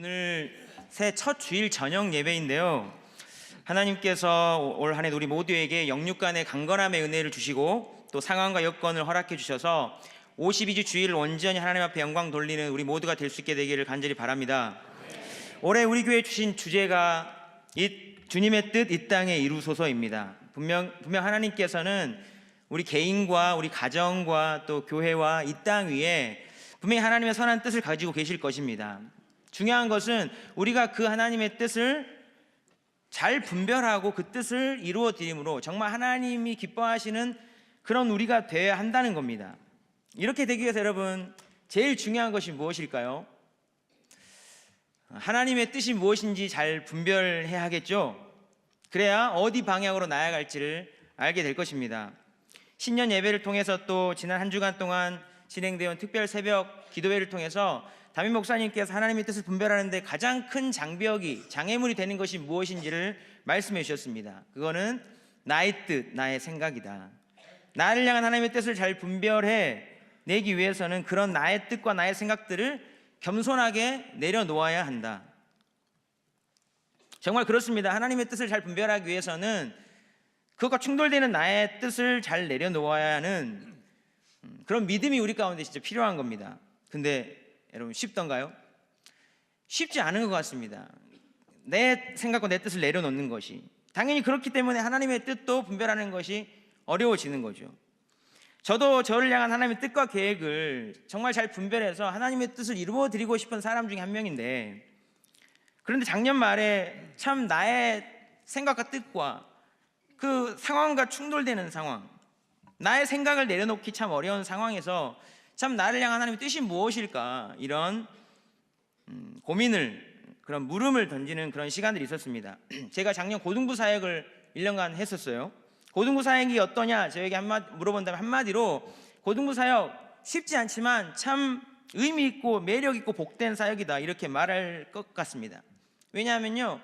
오늘 새 첫 주일 저녁 예배인데요. 하나님께서 올 한 해 우리 모두에게 영육간의 강건함의 은혜를 주시고 또 상황과 여건을 허락해 주셔서 52주 주일 온전히 하나님 앞에 영광 돌리는 우리 모두가 될 수 있게 되기를 간절히 바랍니다. 올해 우리 교회 주신 주제가 주님의 뜻 이 땅에 이루소서입니다. 분명 하나님께서는 우리 개인과 우리 가정과 또 교회와 이 땅 위에 분명히 하나님의 선한 뜻을 가지고 계실 것입니다. 중요한 것은 우리가 그 하나님의 뜻을 잘 분별하고 그 뜻을 이루어 드림으로 정말 하나님이 기뻐하시는 그런 우리가 되어야 한다는 겁니다. 이렇게 되기 위해서 여러분 제일 중요한 것이 무엇일까요? 하나님의 뜻이 무엇인지 잘 분별해야 하겠죠. 그래야 어디 방향으로 나아갈지를 알게 될 것입니다. 신년 예배를 통해서 또 지난 한 주간 동안 진행되어 온 특별 새벽 기도회를 통해서 담임 목사님께서 하나님의 뜻을 분별하는데 가장 큰 장애물이 되는 것이 무엇인지를 말씀해 주셨습니다. 그거는 나의 뜻, 나의 생각이다. 나를 향한 하나님의 뜻을 잘 분별해 내기 위해서는 그런 나의 뜻과 나의 생각들을 겸손하게 내려놓아야 한다. 정말 그렇습니다. 하나님의 뜻을 잘 분별하기 위해서는 그것과 충돌되는 나의 뜻을 잘 내려놓아야 하는 그런 믿음이 우리 가운데 진짜 필요한 겁니다. 근데 여러분 쉽던가요? 쉽지 않은 것 같습니다. 내 생각과 내 뜻을 내려놓는 것이 당연히 그렇기 때문에 하나님의 뜻도 분별하는 것이 어려워지는 거죠. 저도 저를 향한 하나님의 뜻과 계획을 정말 잘 분별해서 하나님의 뜻을 이루어 드리고 싶은 사람 중에 한 명인데, 그런데 작년 말에 참 나의 생각과 뜻과 그 상황과 충돌되는 상황, 나의 생각을 내려놓기 참 어려운 상황에서 참 나를 향한 하나님의 뜻이 무엇일까 이런 고민을, 그런 물음을 던지는 그런 시간들이 있었습니다. 제가 작년 고등부 사역을 1년간 했었어요. 고등부 사역이 어떠냐 저에게 물어본다면 한마디로 고등부 사역 쉽지 않지만 참 의미 있고 매력 있고 복된 사역이다 이렇게 말할 것 같습니다. 왜냐하면요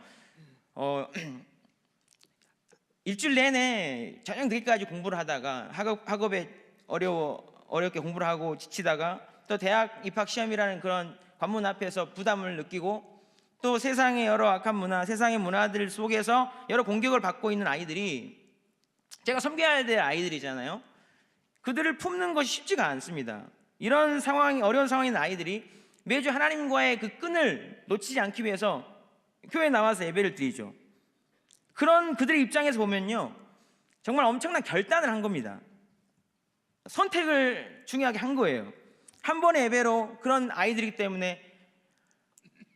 일주일 내내 저녁 늦게까지 공부를 하다가 학업에 어렵게 공부를 하고 지치다가 또 대학 입학 시험이라는 그런 관문 앞에서 부담을 느끼고 또 세상의 여러 악한 문화, 세상의 문화들 속에서 여러 공격을 받고 있는 아이들이 제가 섬겨야 될 아이들이잖아요. 그들을 품는 것이 쉽지가 않습니다. 이런 상황이 어려운 상황인 아이들이 매주 하나님과의 그 끈을 놓치지 않기 위해서 교회에 나와서 예배를 드리죠. 그런 그들의 입장에서 보면요 정말 엄청난 결단을 한 겁니다. 선택을 중요하게 한 거예요. 한 번의 예배로 그런 아이들이기 때문에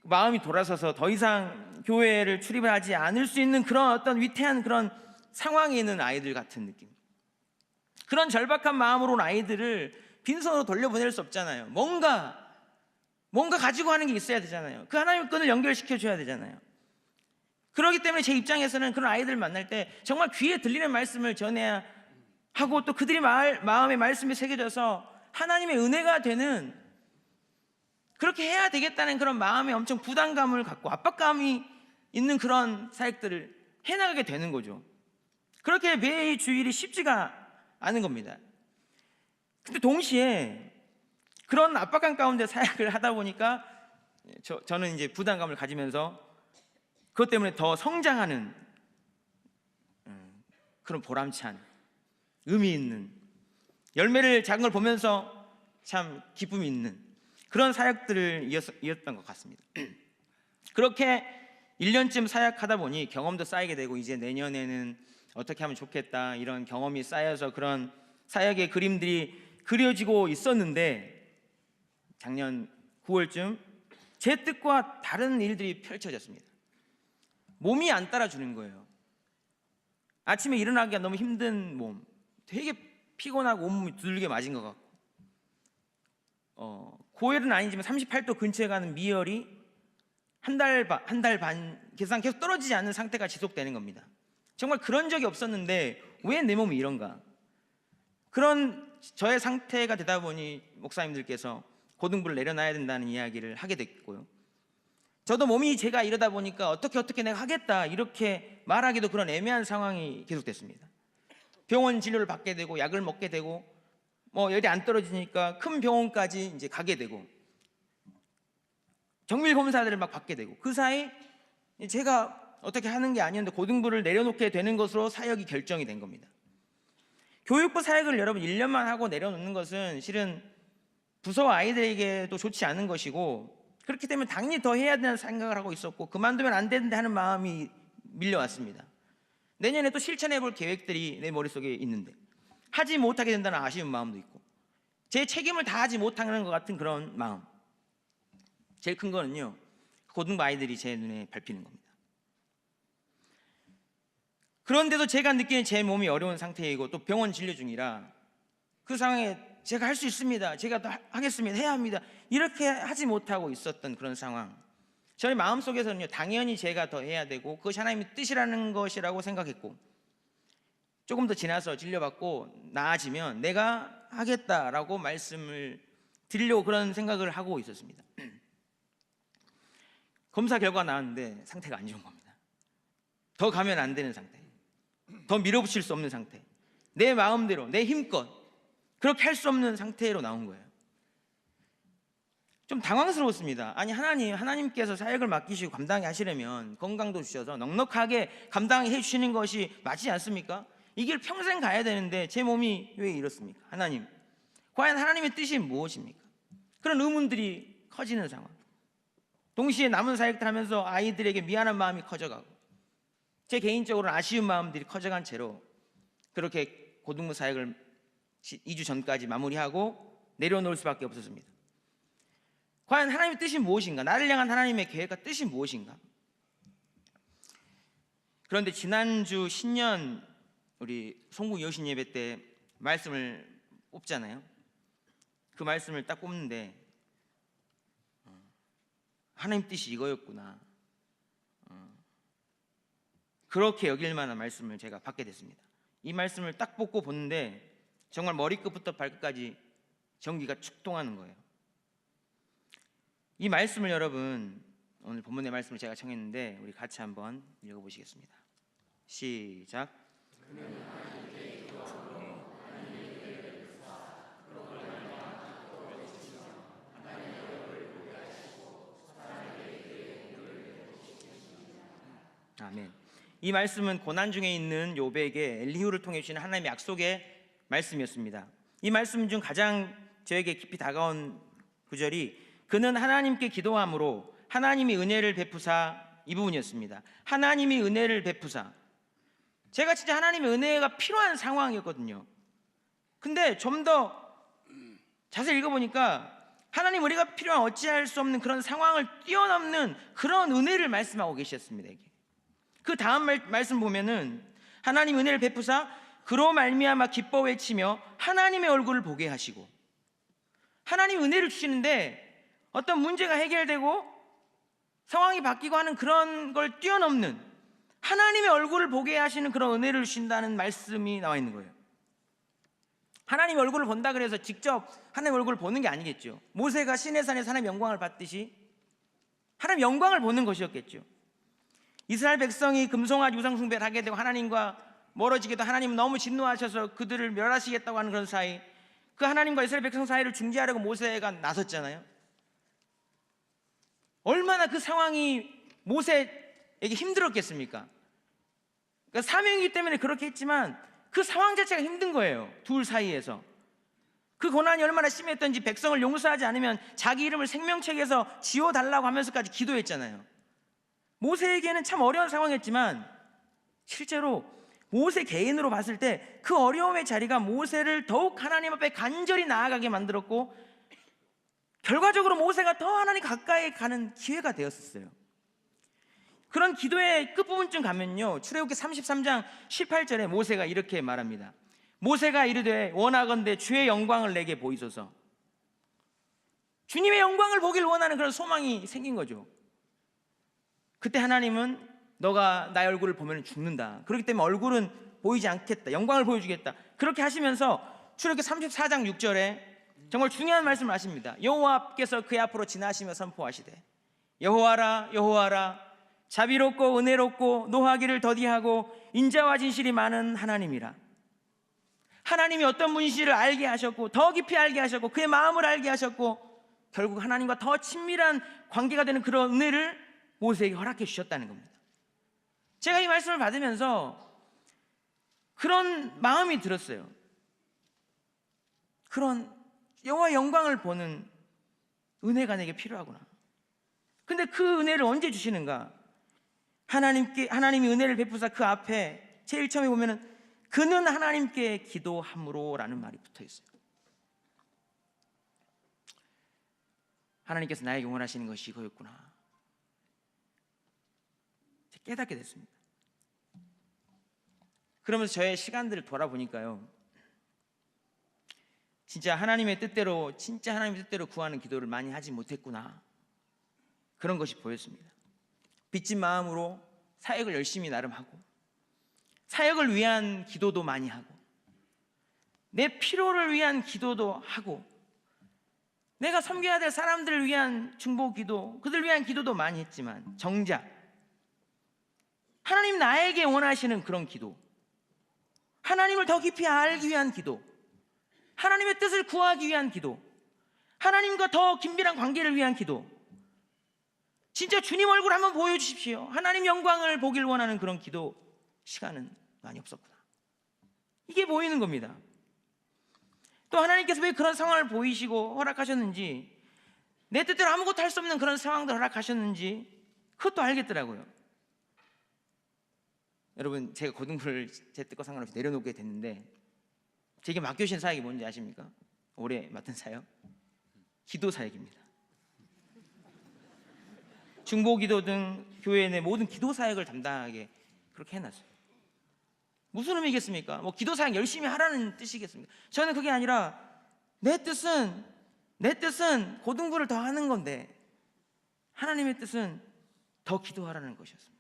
마음이 돌아서서 더 이상 교회를 출입을 하지 않을 수 있는 그런 어떤 위태한 그런 상황에 있는 아이들 같은 느낌. 그런 절박한 마음으로 온 아이들을 빈손으로 돌려보낼 수 없잖아요. 뭔가 가지고 하는 게 있어야 되잖아요. 그 하나님의 끈을 연결시켜 줘야 되잖아요. 그렇기 때문에 제 입장에서는 그런 아이들을 만날 때 정말 귀에 들리는 말씀을 전해야 하고 또 그들이 마음에 말씀이 새겨져서 하나님의 은혜가 되는, 그렇게 해야 되겠다는 그런 마음에 엄청 부담감을 갖고 압박감이 있는 그런 사역들을 해나가게 되는 거죠. 그렇게 매일 주일이 쉽지가 않은 겁니다. 근데 동시에 그런 압박감 가운데 사역을 하다 보니까 저는 이제 부담감을 가지면서 그것 때문에 더 성장하는 그런 보람찬 의미 있는 열매를 작은 걸 보면서 참 기쁨이 있는 그런 사역들을 이었던 것 같습니다. 그렇게 1년쯤 사역하다 보니 경험도 쌓이게 되고 이제 내년에는 어떻게 하면 좋겠다 이런 경험이 쌓여서 그런 사역의 그림들이 그려지고 있었는데 작년 9월쯤 제 뜻과 다른 일들이 펼쳐졌습니다. 몸이 안 따라주는 거예요. 아침에 일어나기가 너무 힘든 몸, 되게 피곤하고 온몸이 두들겨 맞은 것 같고 고열은 아니지만 38도 근처에 가는 미열이 한 달 반 계속 떨어지지 않는 상태가 지속되는 겁니다. 정말 그런 적이 없었는데 왜 내 몸이 이런가, 그런 저의 상태가 되다 보니 목사님들께서 고등부를 내려놔야 된다는 이야기를 하게 됐고요. 저도 몸이 제가 이러다 보니까 어떻게 내가 하겠다 이렇게 말하기도 그런 애매한 상황이 계속됐습니다. 병원 진료를 받게 되고 약을 먹게 되고 열이 안 떨어지니까 큰 병원까지 이제 가게 되고 정밀 검사들을 막 받게 되고, 그 사이 제가 어떻게 하는 게 아니었는데 고등부를 내려놓게 되는 것으로 사역이 결정이 된 겁니다. 교육부 사역을 여러분 1년만 하고 내려놓는 것은 실은 부서와 아이들에게도 좋지 않은 것이고, 그렇기 때문에 당연히 더 해야 된다는 생각을 하고 있었고, 그만두면 안 되는데 하는 마음이 밀려왔습니다. 내년에 또 실천해 볼 계획들이 내 머릿속에 있는데 하지 못하게 된다는 아쉬운 마음도 있고, 제 책임을 다하지 못하는 것 같은 그런 마음. 제일 큰 거는요, 고등부 아이들이 제 눈에 밟히는 겁니다. 그런데도 제가 느끼는 제 몸이 어려운 상태이고 또 병원 진료 중이라 그 상황에 제가 할 수 있습니다, 제가 또 하겠습니다, 해야 합니다, 이렇게 하지 못하고 있었던 그런 상황. 저의 마음속에서는요, 당연히 제가 더 해야 되고 그것이 하나님의 뜻이라는 것이라고 생각했고, 조금 더 지나서 진료받고 나아지면 내가 하겠다라고 말씀을 드리려고 그런 생각을 하고 있었습니다. 검사 결과 나왔는데 상태가 안 좋은 겁니다. 더 가면 안 되는 상태, 더 밀어붙일 수 없는 상태, 내 마음대로 내 힘껏 그렇게 할 수 없는 상태로 나온 거예요. 좀 당황스러웠습니다. 아니, 하나님께서 사역을 맡기시고 감당해 하시려면 건강도 주셔서 넉넉하게 감당해 주시는 것이 맞지 않습니까? 이 길 평생 가야 되는데 제 몸이 왜 이렇습니까? 하나님, 과연 하나님의 뜻이 무엇입니까? 그런 의문들이 커지는 상황. 동시에 남은 사역들 하면서 아이들에게 미안한 마음이 커져가고, 제 개인적으로는 아쉬운 마음들이 커져간 채로 그렇게 고등부 사역을 2주 전까지 마무리하고 내려놓을 수밖에 없었습니다. 과연 하나님의 뜻이 무엇인가? 나를 향한 하나님의 계획과 뜻이 무엇인가? 그런데 지난주 신년 우리 송구 여신 예배 때 말씀을 뽑잖아요. 그 말씀을 딱 뽑는데 하나님 뜻이 이거였구나, 그렇게 여길 만한 말씀을 제가 받게 됐습니다. 이 말씀을 딱 뽑고 보는데 정말 머리끝부터 발끝까지 전기가 축 통하는 거예요. 이 말씀을 여러분, 오늘 본문의 말씀을 제가 청했는데 우리 같이 한번 읽어보시겠습니다. 시작. 아멘. 이 말씀은 고난 중에 있는 욥에게 엘리후를 통해 주시는 하나님의 약속의 말씀이었습니다. 이 말씀 중 가장 저에게 깊이 다가온 구절이 그는 하나님께 기도함으로 하나님이 은혜를 베푸사, 이 부분이었습니다. 하나님이 은혜를 베푸사. 제가 진짜 하나님의 은혜가 필요한 상황이었거든요. 근데 좀 더 자세히 읽어보니까 하나님 은혜가 필요한 어찌할 수 없는 그런 상황을 뛰어넘는 그런 은혜를 말씀하고 계셨습니다. 이게. 그 다음 말씀 보면은 하나님 은혜를 베푸사 그로 말미암아 기뻐 외치며 하나님의 얼굴을 보게 하시고, 하나님 은혜를 주시는데 어떤 문제가 해결되고 상황이 바뀌고 하는 그런 걸 뛰어넘는 하나님의 얼굴을 보게 하시는 그런 은혜를 주신다는 말씀이 나와 있는 거예요. 하나님의 얼굴을 본다 그래서 직접 하나님의 얼굴을 보는 게 아니겠죠. 모세가 시내산에서 하나님의 영광을 봤듯이 하나님의 영광을 보는 것이었겠죠. 이스라엘 백성이 금송아지 우상 숭배를 하게 되고 하나님과 멀어지게도 하나님은 너무 진노하셔서 그들을 멸하시겠다고 하는 그런 사이, 그 하나님과 이스라엘 백성 사이를 중재하려고 모세가 나섰잖아요. 얼마나 그 상황이 모세에게 힘들었겠습니까? 그러니까 사명이기 때문에 그렇게 했지만 그 상황 자체가 힘든 거예요. 둘 사이에서 그 고난이 얼마나 심했던지, 백성을 용서하지 않으면 자기 이름을 생명책에서 지워달라고 하면서까지 기도했잖아요. 모세에게는 참 어려운 상황이었지만 실제로 모세 개인으로 봤을 때 그 어려움의 자리가 모세를 더욱 하나님 앞에 간절히 나아가게 만들었고, 결과적으로 모세가 더 하나님 가까이 가는 기회가 되었었어요. 그런 기도의 끝부분쯤 가면요, 출애굽기 33장 18절에 모세가 이렇게 말합니다. 모세가 이르되 원하건대 주의 영광을 내게 보이소서. 주님의 영광을 보길 원하는 그런 소망이 생긴 거죠. 그때 하나님은 너가 나의 얼굴을 보면 죽는다, 그렇기 때문에 얼굴은 보이지 않겠다, 영광을 보여주겠다, 그렇게 하시면서 출애굽기 34장 6절에 정말 중요한 말씀을 하십니다. 여호와께서 그의 앞으로 지나시며 선포하시되 여호와라 여호와라 자비롭고 은혜롭고 노하기를 더디하고 인자와 진실이 많은 하나님이라. 하나님이 어떤 분이시를 알게 하셨고 더 깊이 알게 하셨고 그의 마음을 알게 하셨고 결국 하나님과 더 친밀한 관계가 되는 그런 은혜를 모세에게 허락해 주셨다는 겁니다. 제가 이 말씀을 받으면서 그런 마음이 들었어요. 그런 여호와의 영광을 보는 은혜가 내게 필요하구나. 근데 그 은혜를 언제 주시는가? 하나님이 은혜를 베푸사 그 앞에 제일 처음에 보면은 그는 하나님께 기도함으로라는 말이 붙어 있어요. 하나님께서 나에게 원하시는 것이 이거였구나. 깨닫게 됐습니다. 그러면서 저의 시간들을 돌아보니까요, 진짜 하나님의 뜻대로 구하는 기도를 많이 하지 못했구나, 그런 것이 보였습니다. 빚진 마음으로 사역을 열심히 나름 하고, 사역을 위한 기도도 많이 하고, 내 필요를 위한 기도도 하고, 내가 섬겨야 될 사람들을 위한 중보 기도, 그들 위한 기도도 많이 했지만, 정작 하나님 나에게 원하시는 그런 기도, 하나님을 더 깊이 알기 위한 기도, 하나님의 뜻을 구하기 위한 기도, 하나님과 더 긴밀한 관계를 위한 기도, 진짜 주님 얼굴 한번 보여주십시오, 하나님 영광을 보길 원하는 그런 기도 시간은 많이 없었구나, 이게 보이는 겁니다. 또 하나님께서 왜 그런 상황을 보이시고 허락하셨는지, 내 뜻대로 아무것도 할 수 없는 그런 상황도 허락하셨는지 그것도 알겠더라고요. 여러분, 제가 고등부를 제 뜻과 상관없이 내려놓게 됐는데 제게 맡겨주신 사역이 뭔지 아십니까? 올해 맡은 사역, 기도 사역입니다. 중보기도 등 교회 내 모든 기도 사역을 담당하게 그렇게 해놨어요. 무슨 의미겠습니까? 뭐 기도 사역 열심히 하라는 뜻이겠습니까? 저는 그게 아니라 내 뜻은 고등부를 더 하는 건데 하나님의 뜻은 더 기도하라는 것이었습니다.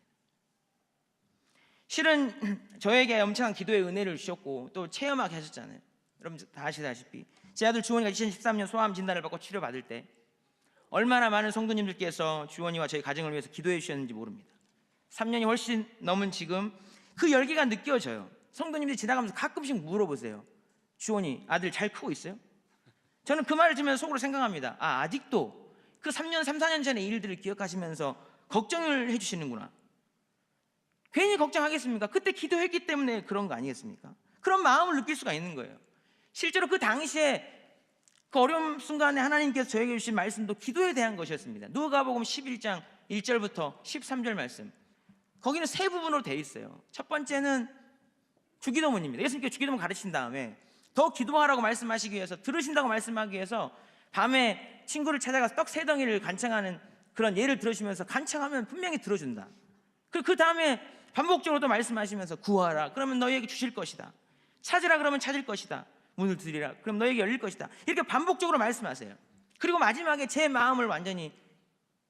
실은 저에게 엄청난 기도의 은혜를 주셨고 또 체험하게 하셨잖아요. 여러분 다 아시다시피 제 아들 주원이가 2013년 소아암 진단을 받고 치료받을 때 얼마나 많은 성도님들께서 주원이와 저희 가정을 위해서 기도해 주셨는지 모릅니다. 3년이 훨씬 넘은 지금 그 열기가 느껴져요. 성도님들이 지나가면서 가끔씩 물어보세요. 주원이 아들 잘 크고 있어요? 저는 그 말을 들으면서 속으로 생각합니다. 아직도 그 3년 4년 전의 일들을 기억하시면서 걱정을 해주시는구나. 괜히 걱정하겠습니까? 그때 기도했기 때문에 그런 거 아니겠습니까? 그런 마음을 느낄 수가 있는 거예요. 실제로 그 당시에 그 어려운 순간에 하나님께서 저에게 주신 말씀도 기도에 대한 것이었습니다. 누가복음 11장 1절부터 13절 말씀, 거기는 세 부분으로 되어 있어요. 첫 번째는 주기도문입니다. 예수님께서 주기도문 가르친 다음에 더 기도하라고 말씀하시기 위해서, 들으신다고 말씀하기 위해서 밤에 친구를 찾아가서 떡 세 덩이를 간청하는 그런 예를 들으시면서 간청하면 분명히 들어준다. 그 다음에 반복적으로 또 말씀하시면서 구하라 그러면 너희에게 주실 것이다, 찾으라 그러면 찾을 것이다, 문을 두드리라 그럼 너희에게 열릴 것이다, 이렇게 반복적으로 말씀하세요. 그리고 마지막에 제 마음을 완전히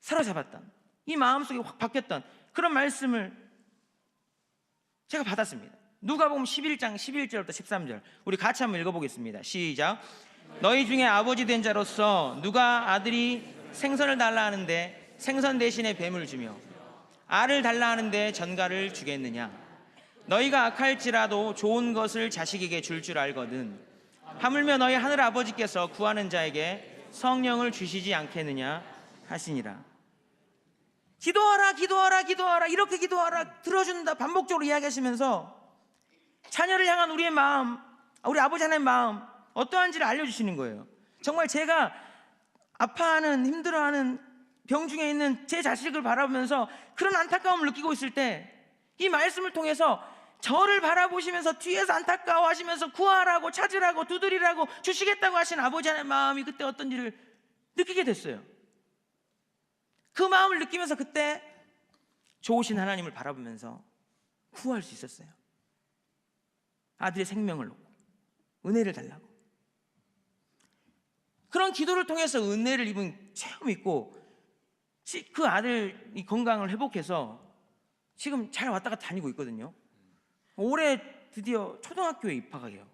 사로잡았던, 이 마음속에 확 바뀌었던 그런 말씀을 제가 받았습니다. 누가복음 11장 11절부터 13절 우리 같이 한번 읽어보겠습니다. 시작. 너희 중에 아버지 된 자로서 누가 아들이 생선을 달라 하는데 생선 대신에 뱀을 주며 알을 달라 하는데 전갈을 주겠느냐? 너희가 악할지라도 좋은 것을 자식에게 줄 알거든 하물며 너희 하늘 아버지께서 구하는 자에게 성령을 주시지 않겠느냐 하시니라. 기도하라 기도하라 기도하라, 이렇게 기도하라, 들어준다, 반복적으로 이야기하시면서 자녀를 향한 우리의 마음, 우리 아버지 하나님의 마음 어떠한지를 알려주시는 거예요. 정말 제가 아파하는, 힘들어하는, 병 중에 있는 제 자식을 바라보면서 그런 안타까움을 느끼고 있을 때 이 말씀을 통해서 저를 바라보시면서 뒤에서 안타까워하시면서 구하라고 찾으라고 두드리라고 주시겠다고 하신 아버지 하나님의 마음이 그때 어떤지를 느끼게 됐어요. 그 마음을 느끼면서 그때 좋으신 하나님을 바라보면서 구할 수 있었어요. 아들의 생명을 놓고 은혜를 달라고. 그런 기도를 통해서 은혜를 입은 체험이 있고, 그 아들이 건강을 회복해서 지금 잘 왔다 갔다 다니고 있거든요. 올해 드디어 초등학교에 입학해요.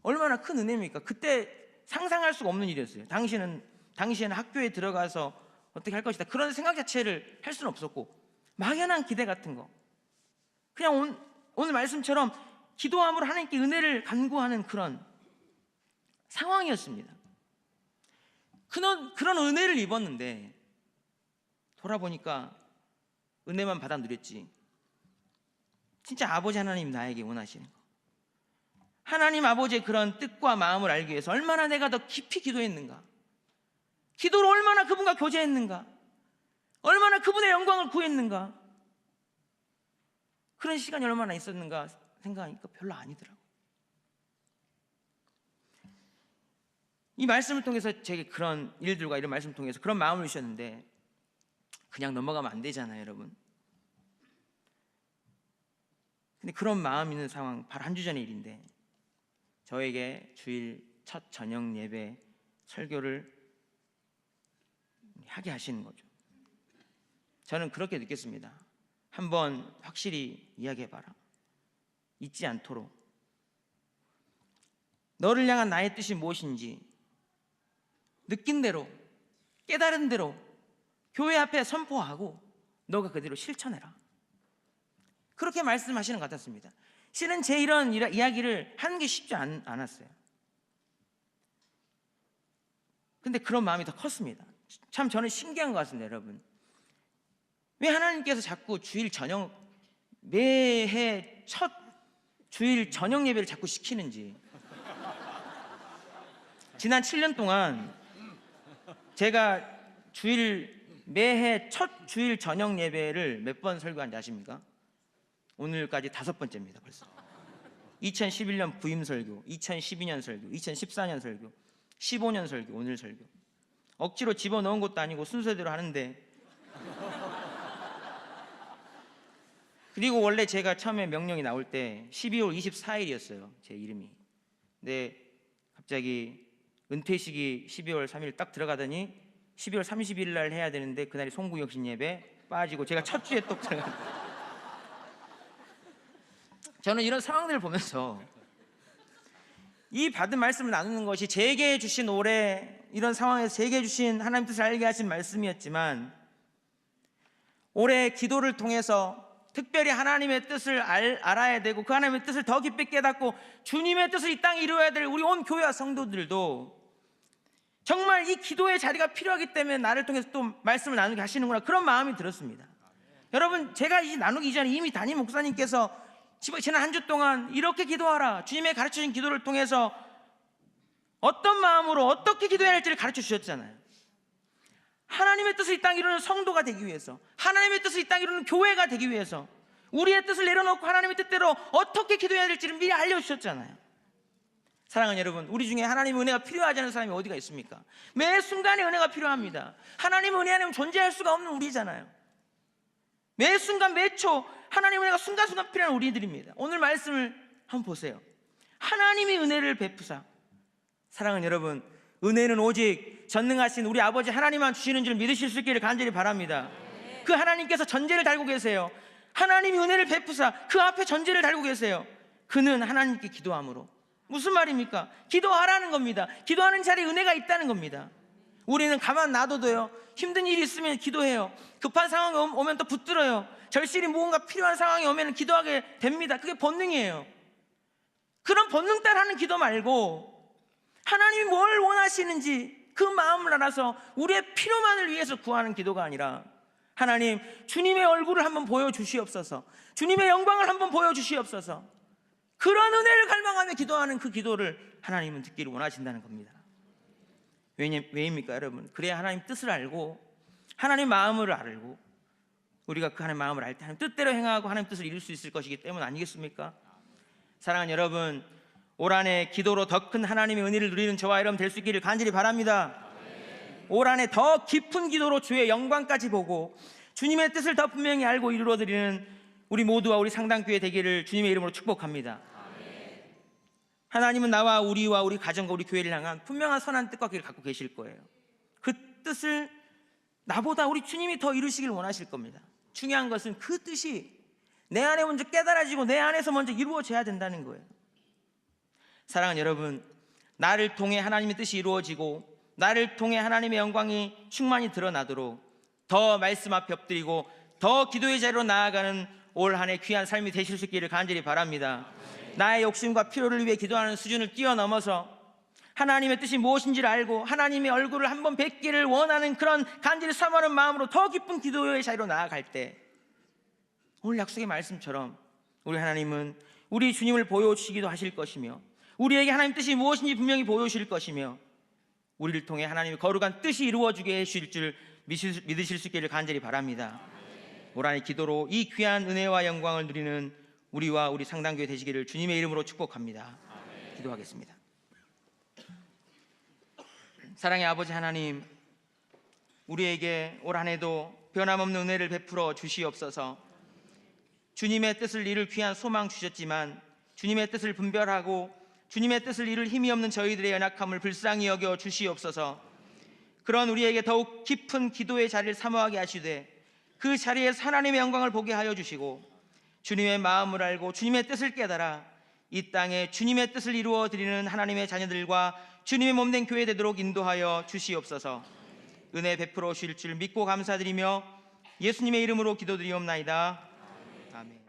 얼마나 큰 은혜입니까? 그때 상상할 수가 없는 일이었어요. 당시에는 학교에 들어가서 어떻게 할 것이다, 그런 생각 자체를 할 수는 없었고, 막연한 기대 같은 거, 그냥 오늘 말씀처럼 기도함으로 하나님께 은혜를 간구하는 그런 상황이었습니다. 그런 은혜를 입었는데 돌아보니까 은혜만 받아 누렸지 진짜 아버지 하나님 나에게 원하시는 거, 하나님 아버지의 그런 뜻과 마음을 알기 위해서 얼마나 내가 더 깊이 기도했는가, 기도로 얼마나 그분과 교제했는가, 얼마나 그분의 영광을 구했는가, 그런 시간이 얼마나 있었는가 생각하니까 별로 아니더라고요. 이 말씀을 통해서 제게 그런 일들과 이런 말씀을 통해서 그런 마음을 주셨는데 그냥 넘어가면 안 되잖아요, 여러분. 근데 그런 마음 있는 상황, 바로 한 주 전의 일인데 저에게 주일 첫 저녁 예배 설교를 하게 하시는 거죠. 저는 그렇게 느꼈습니다. 한번 확실히 이야기해봐라. 잊지 않도록 너를 향한 나의 뜻이 무엇인지 느낀 대로 깨달은 대로 교회 앞에 선포하고 너가 그대로 실천해라. 그렇게 말씀하시는 것 같았습니다. 실은 제 이런 이야기를 하는 게 쉽지 않았어요. 근데 그런 마음이 더 컸습니다. 참 저는 신기한 것 같습니다, 여러분. 왜 하나님께서 자꾸 주일 저녁, 매해 첫 주일 저녁 예배를 자꾸 시키는지. 지난 7년 동안 제가 매해 첫 주일 저녁 예배를 몇 번 설교한지 아십니까? 오늘까지 5번째입니다. 벌써 2011년 부임 설교, 2012년 설교, 2014년 설교, 15년 설교, 오늘 설교. 억지로 집어넣은 것도 아니고 순서대로 하는데, 그리고 원래 제가 처음에 명령이 나올 때 12월 24일이었어요 제 이름이. 근데 갑자기 은퇴식이 12월 3일 딱 들어가더니 12월 30일 날 해야 되는데 그날이 송구역신 예배 빠지고 제가 첫 주에 또 들어갔어요. 저는 이런 상황들을 보면서 이 받은 말씀을 나누는 것이 제게 주신 올해 이런 상황에서 제게 주신 하나님 뜻을 알게 하신 말씀이었지만, 올해 기도를 통해서 특별히 하나님의 뜻을 알아야 되고 그 하나님의 뜻을 더 깊이 깨닫고 주님의 뜻을 이 땅에 이루어야 될 우리 온 교회와 성도들도 정말 이 기도의 자리가 필요하기 때문에 나를 통해서 또 말씀을 나누게 하시는구나, 그런 마음이 들었습니다. 여러분, 제가 이 나누기 이전에 이미 담임 목사님께서 지난 한 주 동안 이렇게 기도하라, 주님의 가르쳐주신 기도를 통해서 어떤 마음으로 어떻게 기도해야 할지를 가르쳐 주셨잖아요. 하나님의 뜻을 이 땅에 이루는 성도가 되기 위해서, 하나님의 뜻을 이 땅에 이루는 교회가 되기 위해서 우리의 뜻을 내려놓고 하나님의 뜻대로 어떻게 기도해야 될지를 미리 알려주셨잖아요. 사랑하는 여러분, 우리 중에 하나님의 은혜가 필요하지 않은 사람이 어디가 있습니까? 매 순간에 은혜가 필요합니다. 하나님의 은혜 아니면 존재할 수가 없는 우리잖아요. 매 순간 매 초 하나님의 은혜가 순간순간 필요한 우리들입니다. 오늘 말씀을 한번 보세요. 하나님이 은혜를 베푸사. 사랑하는 여러분, 은혜는 오직 전능하신 우리 아버지 하나님만 주시는 줄 믿으실 수 있기를 간절히 바랍니다. 그 하나님께서 전제를 달고 계세요. 하나님이 은혜를 베푸사 그 앞에 전제를 달고 계세요. 그는 하나님께 기도함으로. 무슨 말입니까? 기도하라는 겁니다. 기도하는 자리에 은혜가 있다는 겁니다. 우리는 가만 놔둬도요, 힘든 일이 있으면 기도해요. 급한 상황이 오면 또 붙들어요. 절실히 무언가 필요한 상황이 오면 기도하게 됩니다. 그게 본능이에요. 그런 본능 따라 하는 기도 말고 하나님이 뭘 원하시는지 그 마음을 알아서 우리의 필요만을 위해서 구하는 기도가 아니라, 하나님, 주님의 얼굴을 한번 보여주시옵소서, 주님의 영광을 한번 보여주시옵소서, 그런 은혜를 갈망하며 기도하는 그 기도를 하나님은 듣기를 원하신다는 겁니다. 왜입니까, 여러분? 그래야 하나님 뜻을 알고 하나님 마음을 알고 우리가 그 하나님 마음을 알 때 하나님 뜻대로 행하고 하나님 뜻을 이룰 수 있을 것이기 때문 아니겠습니까? 사랑하는 여러분, 올 한 해 기도로 더 큰 하나님의 은혜를 누리는 저와 여러분 될 수 있기를 간절히 바랍니다. 올 한 해 더 깊은 기도로 주의 영광까지 보고 주님의 뜻을 더 분명히 알고 이루어드리는 우리 모두와 우리 상당교회 되기를 주님의 이름으로 축복합니다. 하나님은 나와 우리와 우리 가정과 우리 교회를 향한 분명한 선한 뜻과 길을 갖고 계실 거예요. 그 뜻을 나보다 우리 주님이 더 이루시길 원하실 겁니다. 중요한 것은 그 뜻이 내 안에 먼저 깨달아지고 내 안에서 먼저 이루어져야 된다는 거예요. 사랑하는 여러분, 나를 통해 하나님의 뜻이 이루어지고 나를 통해 하나님의 영광이 충만히 드러나도록 더 말씀 앞에 엎드리고 더 기도의 자리로 나아가는 올 한 해 귀한 삶이 되실 수 있기를 간절히 바랍니다. 나의 욕심과 필요를 위해 기도하는 수준을 뛰어넘어서 하나님의 뜻이 무엇인지를 알고 하나님의 얼굴을 한번 뵙기를 원하는 그런 간절히 사모하는 마음으로 더 깊은 기도의 자리로 나아갈 때 오늘 약속의 말씀처럼 우리 하나님은 우리 주님을 보여주시기도 하실 것이며 우리에게 하나님 뜻이 무엇인지 분명히 보여주실 것이며 우리를 통해 하나님의 거룩한 뜻이 이루어지게 해주실 줄 믿으실 수 있기를 간절히 바랍니다. 올 한해 기도로 이 귀한 은혜와 영광을 누리는 우리와 우리 상당교회 되시기를 주님의 이름으로 축복합니다. 기도하겠습니다. 사랑의 아버지 하나님, 우리에게 올 한해도 변함없는 은혜를 베풀어 주시옵소서. 주님의 뜻을 이룰 귀한 소망 주셨지만 주님의 뜻을 분별하고 주님의 뜻을 이룰 힘이 없는 저희들의 연약함을 불쌍히 여겨 주시옵소서. 그런 우리에게 더욱 깊은 기도의 자리를 사모하게 하시되 그 자리에서 하나님의 영광을 보게 하여 주시고 주님의 마음을 알고 주님의 뜻을 깨달아 이 땅에 주님의 뜻을 이루어 드리는 하나님의 자녀들과 주님의 몸된 교회 되도록 인도하여 주시옵소서. 은혜 베풀어 주실 줄 믿고 감사드리며 예수님의 이름으로 기도드리옵나이다. 아멘.